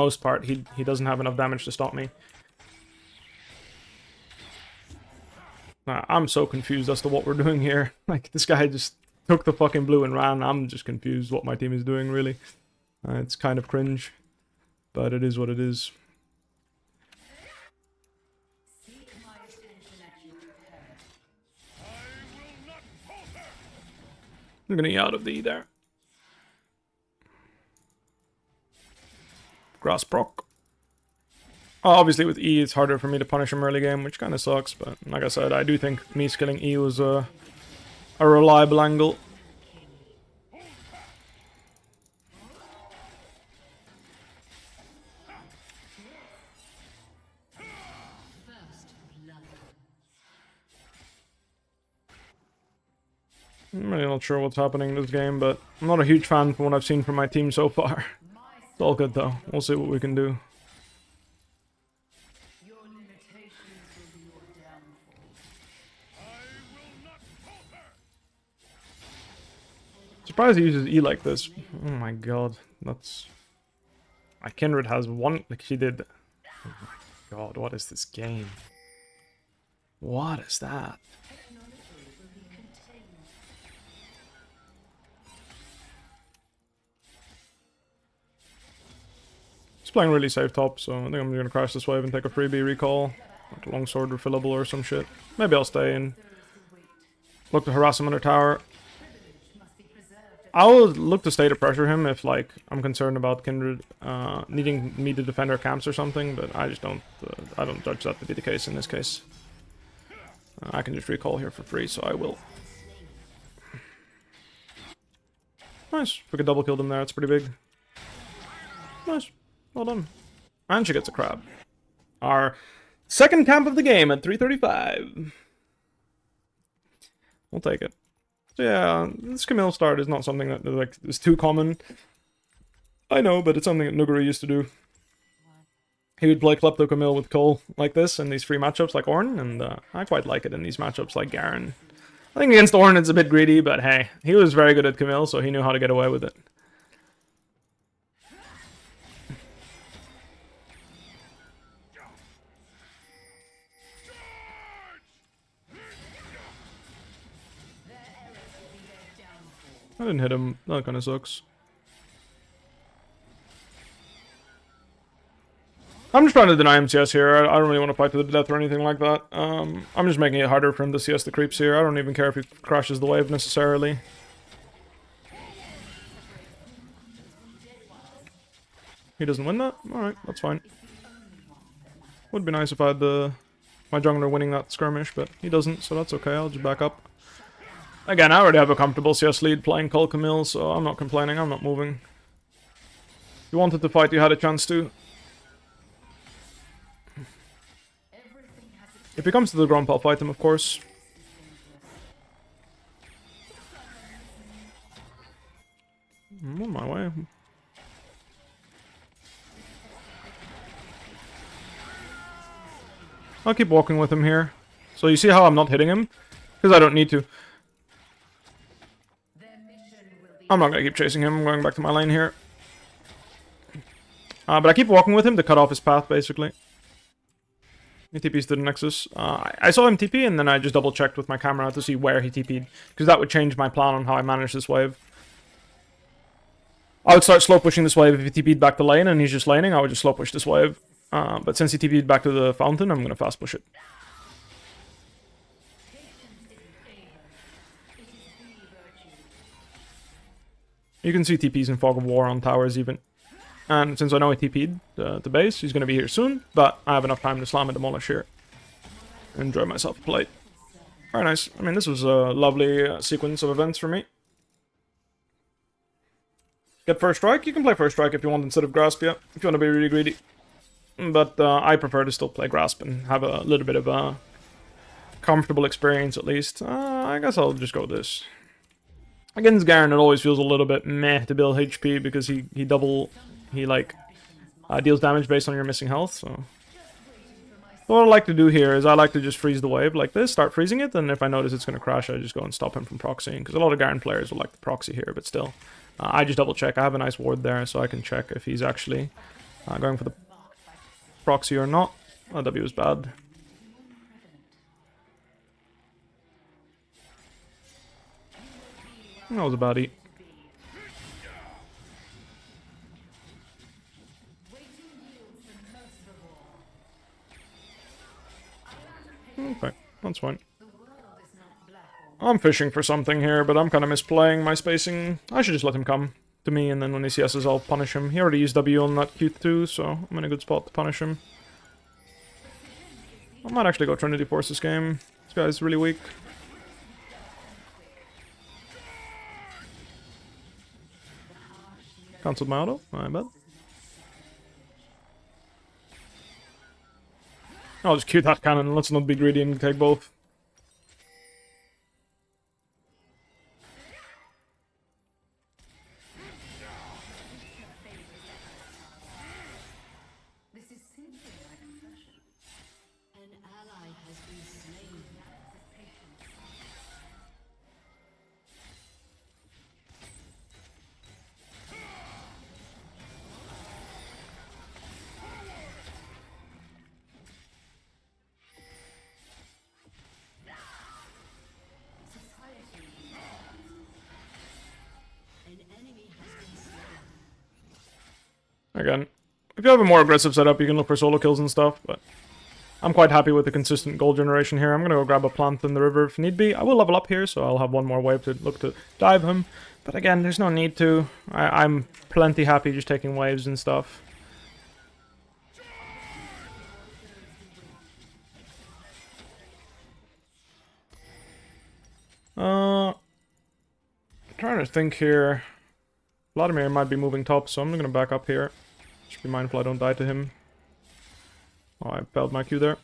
most part, he doesn't have enough damage to stop me. I'm so confused as to what we're doing here. Like, this guy just took the fucking blue and ran. I'm just confused what my team is doing, really. It's kind of cringe, but it is what it is. I'm gonna E out of the E there. Grass proc. Obviously with E it's harder for me to punish him early game, which kind of sucks, but like I said, I do think me skilling E was a reliable angle. I'm really not sure what's happening in this game, but I'm not a huge fan from what I've seen from my team so far. It's all good though. We'll see what we can do. Surprised he uses E like this. Oh my god, that's... My Kindred has one... Like, she did... Oh my god, what is this game? What is that? He's playing really safe top, so I think I'm gonna crash this wave and take a freebie recall. Like a longsword refillable or some shit. Maybe I'll stay and look to harass him under tower. I'll look to stay to pressure him if, like, I'm concerned about Kindred needing me to defend our camps or something, but I just don't, I don't judge that to be the case in this case. I can just recall here for free, so I will. Nice, we could double kill them there, it's pretty big. Nice, well done. And she gets a crab. Our second camp of the game at 335. We'll take it. So yeah, this Camille start is not something that like is too common. I know, but it's something that Nuguri used to do. He would play Klepto Camille with Cole like this in these free matchups like Ornn, and I quite like it in these matchups like Garen. I think against Ornn it's a bit greedy, but hey, he was very good at Camille, so he knew how to get away with it. I didn't hit him. That kind of sucks. I'm just trying to deny him CS here. I don't really want to fight to the death or anything like that. I'm just making it harder for him to CS the creeps here. I don't even care if he crashes the wave necessarily. He doesn't win that? Alright, that's fine. Would be nice if I had my jungler winning that skirmish, but he doesn't, so that's okay. I'll just back up. Again, I already have a comfortable CS lead playing Cole Camille, so I'm not complaining, I'm not moving. You wanted to fight, you had a chance to. If he comes to the grump, I'll fight him, of course. I'm on my way. I'll keep walking with him here. So you see how I'm not hitting him? Because I don't need to. I'm not going to keep chasing him. I'm going back to my lane here. But I keep walking with him to cut off his path, basically. He TPs to the Nexus. I saw him TP, and then I just double-checked with my camera to see where he TP'd. Because that would change my plan on how I manage this wave. I would start slow pushing this wave if he TP'd back to lane, and he's just laning. I would just slow push this wave. But since he TP'd back to the fountain, I'm going to fast push it. You can see TPs in Fog of War on towers even. And since I know he TP'd the base, he's going to be here soon. But I have enough time to slam and demolish here. Enjoy myself a plate. Very nice. I mean, this was a lovely sequence of events for me. Get first strike? You can play first strike if you want instead of grasp, yeah. If you want to be really greedy. But I prefer to still play grasp and have a little bit of a comfortable experience at least. I guess I'll just go with this. Against Garen, it always feels a little bit meh to build HP because he deals damage based on your missing health. So what I like to do here is I like to just freeze the wave like this, start freezing it, and if I notice it's going to crash, I just go and stop him from proxying. Because a lot of Garen players will like to proxy here, but still, I just double check. I have a nice ward there, so I can check if he's actually Going for the proxy or not. Oh, W is bad. That was a bad E. Okay, that's fine. I'm fishing for something here, but I'm kind of misplaying my spacing. I should just let him come to me, and then when he CS's, I'll punish him. He already used W on that Q2, so I'm in a good spot to punish him. I might actually go Trinity Force this game. This guy's really weak. Cancelled my auto, I bet. I'll just Q that cannon, let's not be greedy and take both. Again, if you have a more aggressive setup, you can look for solo kills and stuff, but I'm quite happy with the consistent gold generation here. I'm going to go grab a plant in the river if need be. I will level up here, so I'll have one more wave to look to dive him. But again, there's no need to. I'm plenty happy just taking waves and stuff. Trying to think here. Vladimir might be moving top, so I'm going to back up here. Just be mindful I don't die to him. Oh, I failed my Q there.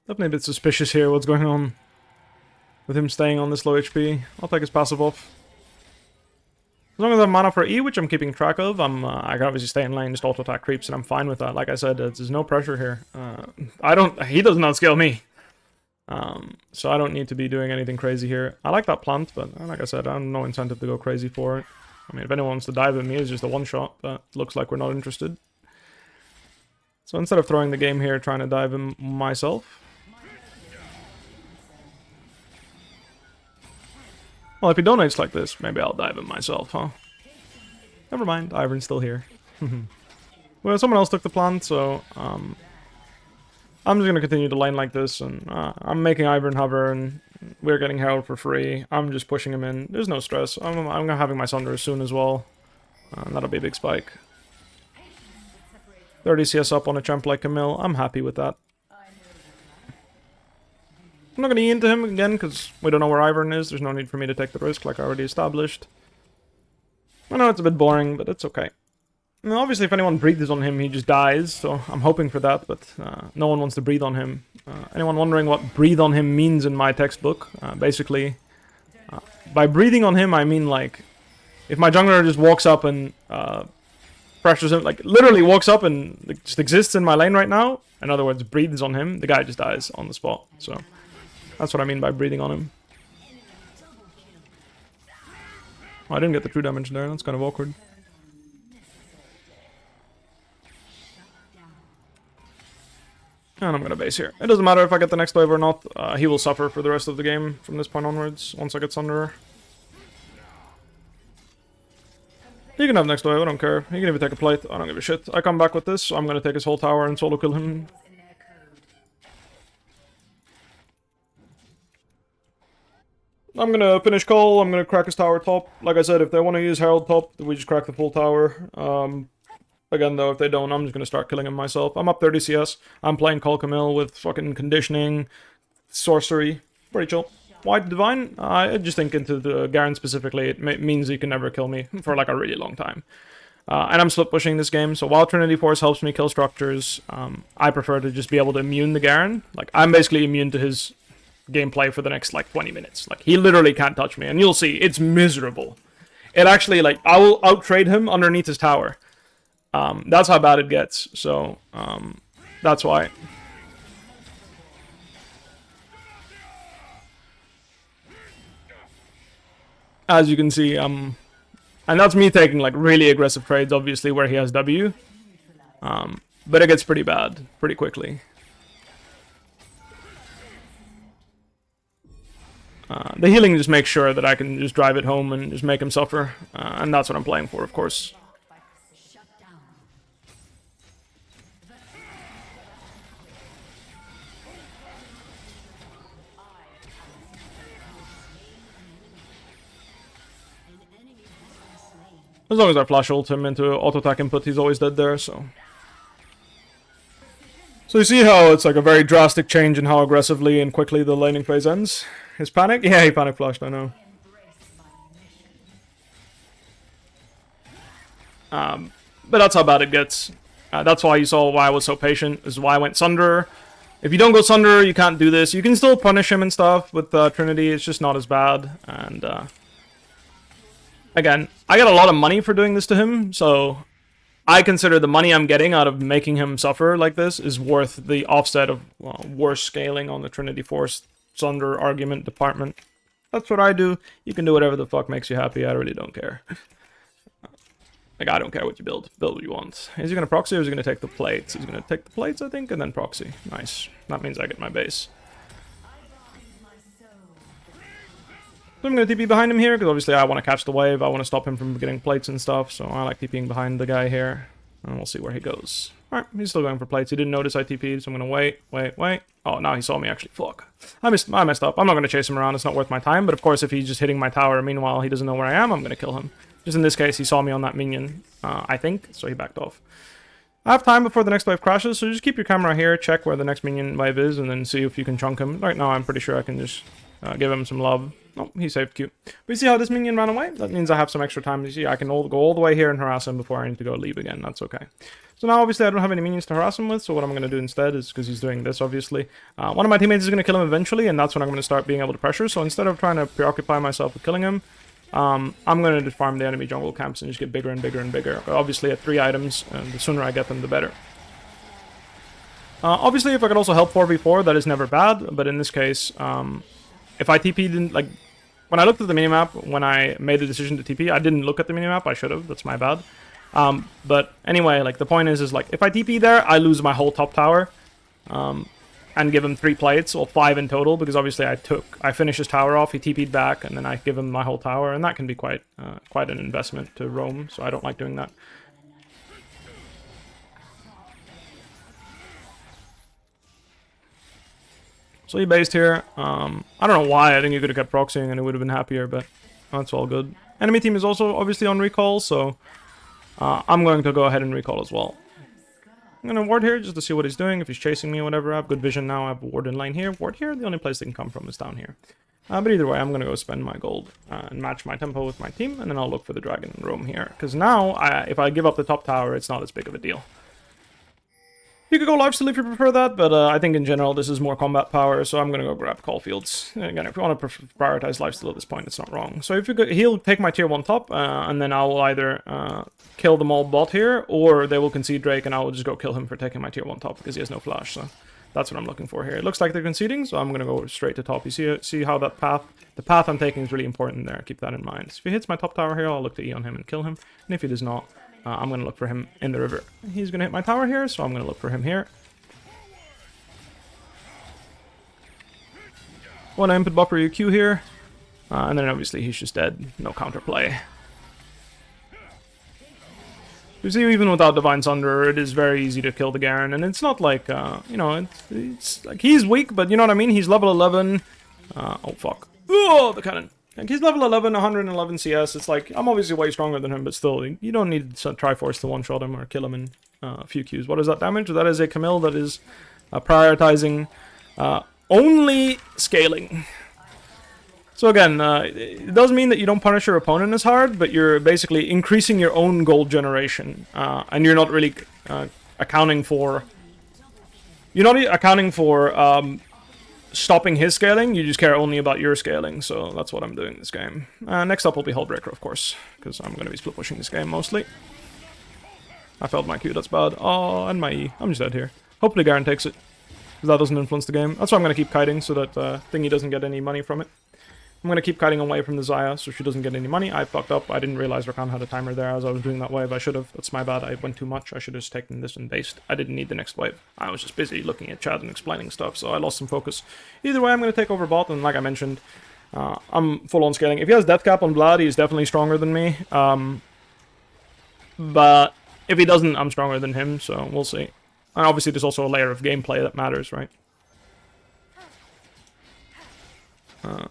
Definitely a bit suspicious here, what's going on with him staying on this low HP. I'll take his passive off. As long as I have mana for E, which I'm keeping track of, I can obviously stay in lane, just auto-attack creeps, and I'm fine with that. Like I said, there's no pressure here. He does not scale me. So I don't need to be doing anything crazy here. I like that plant, but like I said, I have no incentive to go crazy for it. I mean, if anyone wants to dive at me, it's just a one-shot, but looks like we're not interested. So instead of throwing the game here, trying to dive him myself. Well, if he donates like this, maybe I'll dive him myself, huh? Never mind, Ivern's still here. Well, someone else took the plant, so I'm just going to continue to lane like this, and I'm making Ivern hover, and we're getting Herald for free. I'm just pushing him in. There's no stress. I'm having my Sunder soon as well. That'll be a big spike. 30 CS up on a champ like Camille. I'm happy with that. I'm not going to E into him again, because we don't know where Ivern is. There's no need for me to take the risk, like I already established. I know it's a bit boring, but it's okay. Now, obviously, if anyone breathes on him, he just dies, so I'm hoping for that, but no one wants to breathe on him. Anyone wondering what breathe on him means in my textbook? Basically, by breathing on him, I mean, like, if my jungler just walks up and pressures him, like, literally walks up and just exists in my lane right now, in other words, breathes on him, the guy just dies on the spot, so that's what I mean by breathing on him. Oh, I didn't get the true damage there, that's kind of awkward. And I'm going to base here. It doesn't matter if I get the next wave or not. He will suffer for the rest of the game from this point onwards, once I get Sunderer. He can have next wave, I don't care. He can even take a plate, I don't give a shit. I come back with this, so I'm going to take his whole tower and solo kill him. I'm going to finish Cole, I'm going to crack his tower top. Like I said, if they want to use Herald top, we just crack the full tower. Again, though, if they don't, I'm just going to start killing him myself. I'm up 30 CS. I'm playing Call Camille with fucking conditioning, sorcery. Pretty chill. Why Divine? I just think into the Garen specifically, it means he can never kill me for like a really long time. And I'm split pushing this game, so while Trinity Force helps me kill structures, I prefer to just be able to immune the Garen. Like, I'm basically immune to his gameplay for the next, like, 20 minutes. Like, he literally can't touch me, and you'll see, it's miserable. It actually, like, I will out-trade him underneath his tower. That's how bad it gets, so that's why. As you can see, I'm And that's me taking like really aggressive trades, obviously, where he has W. But it gets pretty bad pretty quickly. The healing just makes sure that I can just drive it home and just make him suffer. And that's what I'm playing for, of course. As long as I flash ult him into auto attack input, he's always dead there, so... So you see how it's like a very drastic change in how aggressively and quickly the laning phase ends? His panic? Yeah, he panic flashed, I know. But that's how bad it gets. That's why you saw why I was so patient. This is why I went Sunder. If you don't go Sunder, you can't do this. You can still punish him and stuff with Trinity. It's just not as bad. And again, I get a lot of money for doing this to him, so I consider the money I'm getting out of making him suffer like this is worth the offset of worse scaling on the Trinity Force Sunder argument department. That's what I do. You can do whatever the fuck makes you happy. I really don't care. Like, I don't care what you build. Build what you want. Is he going to proxy or is he going to take the plates? He's going to take the plates, I think, and then proxy. Nice. That means I get my base. So I'm going to TP behind him here, because obviously I want to catch the wave. I want to stop him from getting plates and stuff, so I like TPing behind the guy here. And we'll see where he goes. Alright, he's still going for plates. He didn't notice I TP'd, so I'm going to wait. Oh, now he saw me, actually. Fuck. I messed up. I'm not going to chase him around. It's not worth my time. But of course, if he's just hitting my tower, meanwhile he doesn't know where I am, I'm going to kill him. Just in this case, he saw me on that minion, I think, so he backed off. I have time before the next wave crashes, so just keep your camera here, check where the next minion wave is, and then see if you can chunk him. Right now, I'm pretty sure I can just give him some love. Oh, he saved Q. But you see how this minion ran away? That means I have some extra time. You see, I can go all the way here and harass him before I need to go leave again. That's okay. So now, obviously, I don't have any minions to harass him with, so what I'm going to do instead is, because he's doing this, obviously, one of my teammates is going to kill him eventually, and that's when I'm going to start being able to pressure. So instead of trying to preoccupy myself with killing him, I'm going to just farm the enemy jungle camps and just get bigger and bigger and bigger. Obviously, at 3 items, the sooner I get them, the better. Obviously, if I could also help 4v4, that is never bad, but in this case, if I TP'd, like, when I looked at the minimap, when I made the decision to TP, I didn't look at the minimap, I should have, that's my bad. But anyway, like, the point is like, if I TP there, I lose my whole top tower, and give him 3 plates, or 5 in total, because obviously I finished his tower off, he TP'd back, and then I give him my whole tower, and that can be quite an investment to roam, so I don't like doing that. So he based here. I don't know why. I think he could have kept proxying and it would have been happier, but that's all good. Enemy team is also obviously on recall, so I'm going to go ahead and recall as well. I'm going to ward here just to see what he's doing, if he's chasing me or whatever. I have good vision now. I have a ward in line here. Ward here, the only place they can come from is down here. But either way, I'm going to go spend my gold and match my tempo with my team, and then I'll look for the dragon roam here. Because now, if I give up the top tower, it's not as big of a deal. You could go lifesteal if you prefer that, but I think in general this is more combat power, so I'm going to go grab Caulfields. Again, if you want to prioritize lifesteal at this point, it's not wrong. So if you could, he'll take my tier 1 top, and then I will either kill them all bot here, or they will concede Drake, and I will just go kill him for taking my tier 1 top, because he has no flash, so that's what I'm looking for here. It looks like they're conceding, so I'm going to go straight to top. You see how that path, the path I'm taking is really important there, keep that in mind. So if he hits my top tower here, I'll look to E on him and kill him, and if he does not, I'm going to look for him in the river. He's going to hit my tower here, so I'm going to look for him here. One input buffer your Q here, and then obviously he's just dead. No counterplay. You see, even without Divine Sunder, it is very easy to kill the Garen, and it's not like, you know, it's like he's weak, but you know what I mean? He's level 11. Oh, fuck. Oh, the cannon. Like, he's level 11, 111 CS. It's like, I'm obviously way stronger than him, but still, you don't need Triforce to one-shot him or kill him in a few Qs. What is that damage? That is a Camille that is prioritizing only scaling. So again, it does mean that you don't punish your opponent as hard, but you're basically increasing your own gold generation, and you're not really accounting for... You're not accounting for... stopping his scaling, you just care only about your scaling, so that's what I'm doing this game. Next up will be Hullbreaker, of course, because I'm going to be split pushing this game mostly. I failed my Q, that's bad. Oh, and my E. I'm just dead here. Hopefully Garen takes it, because that doesn't influence the game. That's why I'm going to keep kiting, so that Thingy doesn't get any money from it. I'm going to keep cutting away from the Xayah so she doesn't get any money. I fucked up. I didn't realize Rakan had a timer there as I was doing that wave. I should have. That's my bad. I went too much. I should have just taken this and based. I didn't need the next wave. I was just busy looking at chat and explaining stuff, so I lost some focus. Either way, I'm going to take over bot, and like I mentioned, I'm full on scaling. If he has death cap on Vlad, he's definitely stronger than me. But if he doesn't, I'm stronger than him, so we'll see. And obviously, there's also a layer of gameplay that matters, right?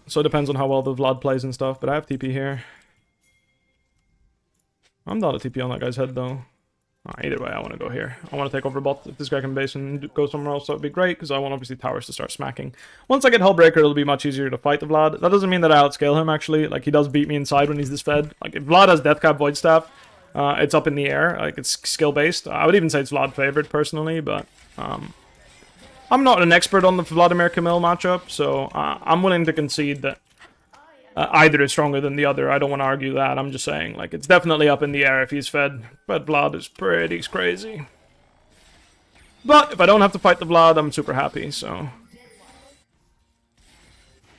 So it depends on how well the Vlad plays and stuff, but I have TP here. I'm not a TP on that guy's head, though. Either way, I want to go here. I want to take over bot. If this guy can base and go somewhere else, that would be great, because I want, obviously, towers to start smacking. Once I get Hellbreaker, it'll be much easier to fight the Vlad. That doesn't mean that I outscale him, actually. Like, he does beat me inside when he's this fed. Like, if Vlad has Deathcap Void Staff, it's up in the air. Like, it's skill-based. I would even say it's Vlad favored, personally, but... I'm not an expert on the Vladimir Camille matchup, so I'm willing to concede that either is stronger than the other. I don't want to argue that. I'm just saying, like, it's definitely up in the air if he's fed. But Vlad is pretty crazy. But if I don't have to fight the Vlad, I'm super happy, so...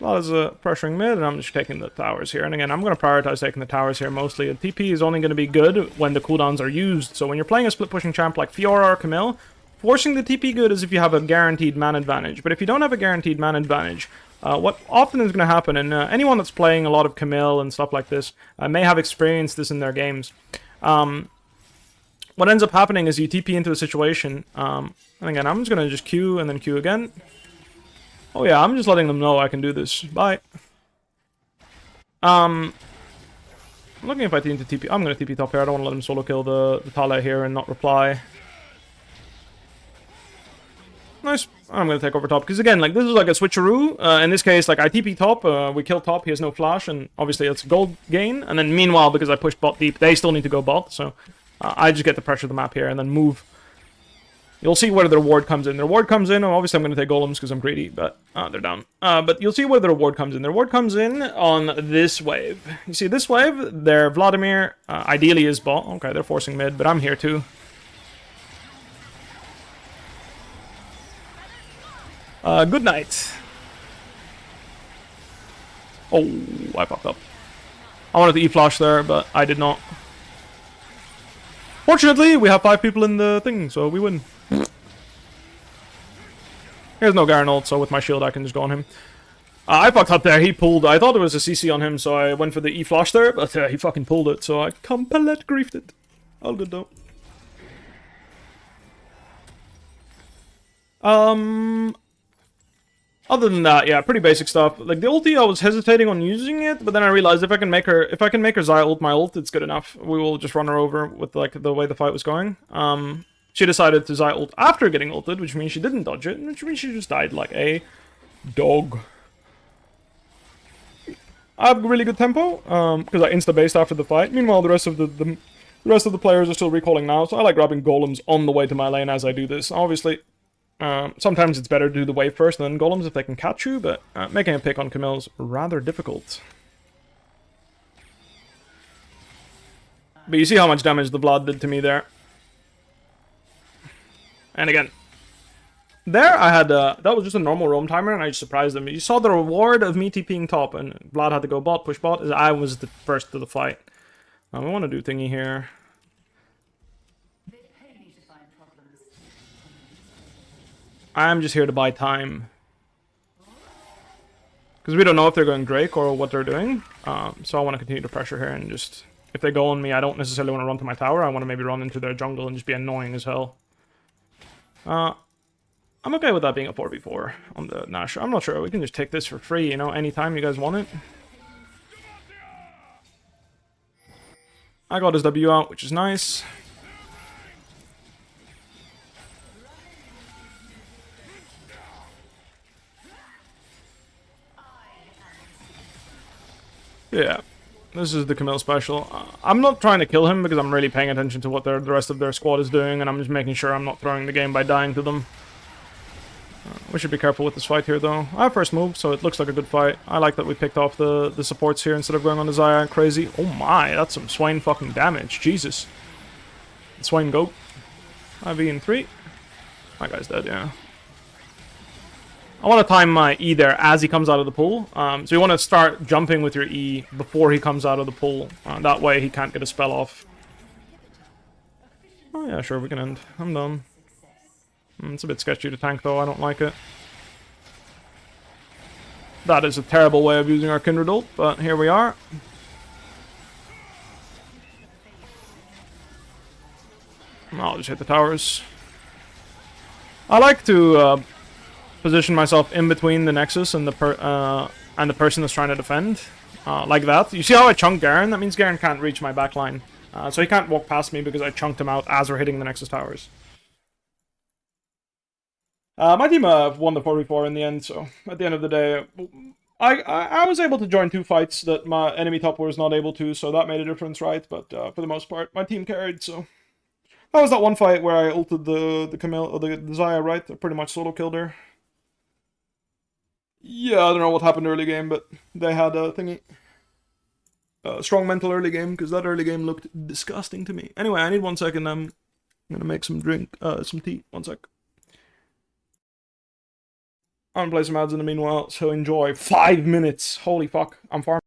Vlad is pressuring mid, and I'm just taking the towers here. And again, I'm going to prioritize taking the towers here mostly. A TP is only going to be good when the cooldowns are used. So when you're playing a split-pushing champ like Fiora or Camille, forcing the TP good is if you have a guaranteed man advantage. But if you don't have a guaranteed man advantage, what often is going to happen, and anyone that's playing a lot of Camille and stuff like this may have experienced this in their games. What ends up happening is you TP into a situation, and again, I'm just going to just Q and then Q again. Oh yeah, I'm just letting them know I can do this. Bye. I'm looking if I need to TP. I'm going to TP top here. I don't want to let him solo kill the Tala here and not reply. Nice. I'm going to take over top. Because again, like, this is like a switcheroo. In this case, like, I TP top. We kill top. He has no flash. And obviously, it's gold gain. And then meanwhile, because I pushed bot deep, they still need to go bot. So I just get to pressure the map here and then move. You'll see where the reward comes in. The reward comes in. Obviously, I'm going to take golems because I'm greedy. But they're down. But you'll see where the reward comes in. The reward comes in on this wave. You see this wave? There, Vladimir ideally is bot. Okay, they're forcing mid. But I'm here too. Good night. Oh, I fucked up. I wanted to E-flash there, but I did not. Fortunately, we have 5 people in the thing, so we win. Here's no Garen ult, so with my shield I can just go on him. I fucked up there. He pulled. I thought there was a CC on him, so I went for the E-flash there, but he fucking pulled it, so I complet griefed it. All good though. Other than that, yeah, pretty basic stuff. Like the ulti, I was hesitating on using it, but then I realized if I can make her Xayah ult my ult, it's good enough. We will just run her over with like the way the fight was going. She decided to Xayah ult after getting ulted, which means she didn't dodge it, which means she just died like a dog. I have really good tempo because I insta-based after the fight. Meanwhile, the rest of the players are still recalling now, so I like grabbing golems on the way to my lane as I do this. Obviously. Sometimes it's better to do the wave first and then golems if they can catch you, but making a pick on Camille is rather difficult. But you see how much damage the Vlad did to me there. And again, there I had, that was just a normal roam timer and I just surprised them. You saw the reward of me TPing top and Vlad had to go bot, push bot, as I was the first to the fight. We want to do thingy here. I'm just here to buy time. Because we don't know if they're going Drake or what they're doing. So I want to continue to pressure here and just... If they go on me, I don't necessarily want to run to my tower. I want to maybe run into their jungle and just be annoying as hell. I'm okay with that being a 4v4 on the Nash. I'm not sure. We can just take this for free, you know, anytime you guys want it. I got his W out, which is nice. Yeah, this is the Camille special. I'm not trying to kill him because I'm really paying attention to what the rest of their squad is doing, and I'm just making sure I'm not throwing the game by dying to them. We should be careful with this fight here, though. I have first move, so it looks like a good fight. I like that we picked off the supports here instead of going on the Xayah crazy. Oh my, that's some Swain fucking damage. Jesus. Swain goat. IV in 3. My guy's dead, yeah. I want to time my E there as he comes out of the pool. So you want to start jumping with your E before he comes out of the pool. That way he can't get a spell off. Oh yeah, sure, we can end. I'm done. It's a bit sketchy to tank though, I don't like it. That is a terrible way of using our Kindred ult, but here we are. I'll just hit the towers. I like to position myself in between the Nexus and the person that's trying to defend. Like that. You see how I chunked Garen? That means Garen can't reach my backline. So he can't walk past me because I chunked him out as we're hitting the Nexus towers. My team won the 4v4 in the end, so at the end of the day, I was able to join 2 fights that my enemy top was not able to, so that made a difference, right? But for the most part, my team carried, so... That was that one fight where I ulted the Camille, or the Xayah, right? I pretty much solo killed her. Yeah, I don't know what happened early game, but they had a thingy. Strong mental early game, because that early game looked disgusting to me. Anyway, I need 1 second, I'm gonna make some some tea. 1 sec. I'm gonna play some ads in the meanwhile, so enjoy. 5 minutes! Holy fuck, I'm farming.